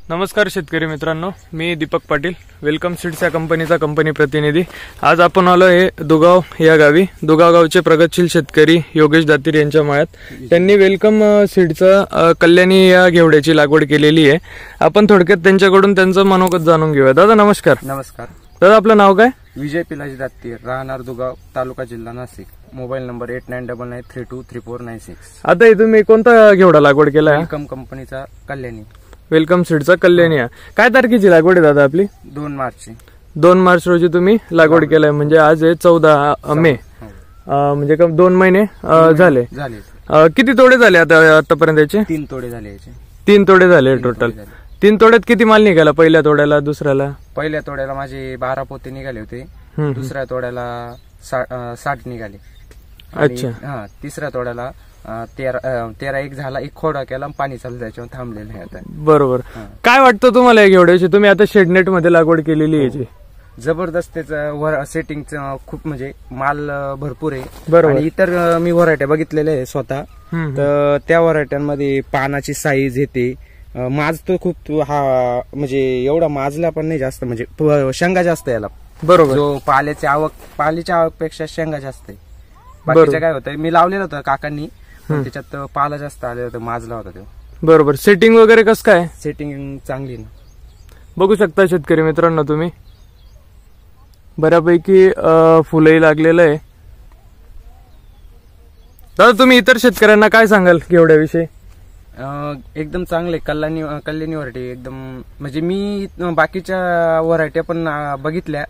नमस्कार शेतकरी मित्रांनो, मी दीपक पाटील, वेलकम सीड्स या कंपनीचा कंपनी प्रतिनिधी। आज आपण आलो आहे दुगाव या गावी। दुगाव गावचे प्रगतशील शेतकरी योगेश दातीर यांच्या मळ्यात त्यांनी वेलकम सीडचा कल्याणी या घेवड्याची लागवड केलेली आहे। आपण थोडक्यात त्यांच्याकडून त्यांचं मनोगत जाणून घेऊया। दादा नमस्कार। नमस्कार दादा, आपलं नाव काय? विजय पिलाजी दातीर, राहणार दुगाव, तालुका जिल्हा नाशिक। Mobile number 8999323496। आता हे तुम्ही कोणता घेवडा लागवड केला? वेलकम कंपनीचा कल्याणी, वेलकम सीडचा कल्याणी। काय तारखेची लागवड आहे दादा आपली? 2 मार्च। 2 मार्च रोजी तुम्ही लागवड केलाय, म्हणजे आज आहे 14 मे, म्हणजे 2 महिने झाले। किती तोडे झाले आतापर्यंत याचे? 3 तोडे झाले याचे। 3 तोडे झाले टोटल। 3 तोड्यात किती माल निघाला? पहिल्या तोड्याला, दुसऱ्याला? पहिल्या तोड्याला माझे 12 पोते निघाले होते, दुसऱ्या तोड्याला 60 निघाले। अच्छा। तिसऱ्या तोड्याला 13 एक झाला, एक खोडा केला, पाणी चालू त्याच्यावर थांबलेलं आहे आता। बरोबर। काय वाटतं तुम्हाला या घेवड्याची? तुम्ही आता शेडनेट मध्ये लागवड केलेली आहे, जबरदस्त त्याचं सेटिंगचं खूप, म्हणजे माल भरपूर आहे। बरोबर। आणि इतर मी व्हरायट्या बघितलेल्या आहे स्वतः, तर त्या व्हरायट्यांमध्ये पानाची साईज येते, माज तो खूप, हा म्हणजे एवढा माजला पण नाही जास्त, म्हणजे शेंगा जास्त याला। बरोबर। जो पाल्याच्या आवक पेक्षा शेंगा जास्त आहे। बाकीचं काय होतं, मी लावलेलं होतं काकांनी, त्याच्यात पाला जास्त आले होते, माजला होता तो। बरोबर। सेटिंग वगैरे कसं काय? सेटिंग चांगली ना, बघू शकता शेतकरी मित्रांनो तुम्ही, बऱ्यापैकी फुलंही लागलेलं आहे। दादा, तुम्ही इतर शेतकऱ्यांना काय सांगाल घेवड्याविषयी? एकदम चांगले कल्याणी व्हरायटी एकदम, म्हणजे मी बाकीच्या व्हरायट्या पण बघितल्या,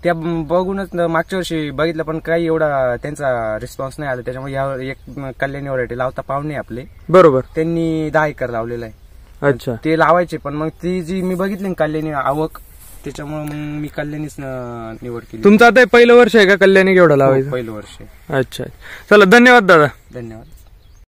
त्या बघूनच मागच्या वर्षी बघितलं, पण काही एवढा त्यांचा रिस्पॉन्स नाही आला, त्याच्यामुळे या एक कल्याणी व्हरायटी लावता पाहुणे आपले, बरोबर, त्यांनी 10 एकर लावलेलं आहे। अच्छा। ते लावायचे, पण मग ती जी मी बघितली कल्याणी आवक, त्याच्यामुळे मग मी कल्याणीच निवड केली। तुमचं आता पहिलं वर्ष आहे का कल्याणी घेवडा लावायचं? पहिलं वर्ष आहे। अच्छा, चला धन्यवाद दादा। धन्यवाद।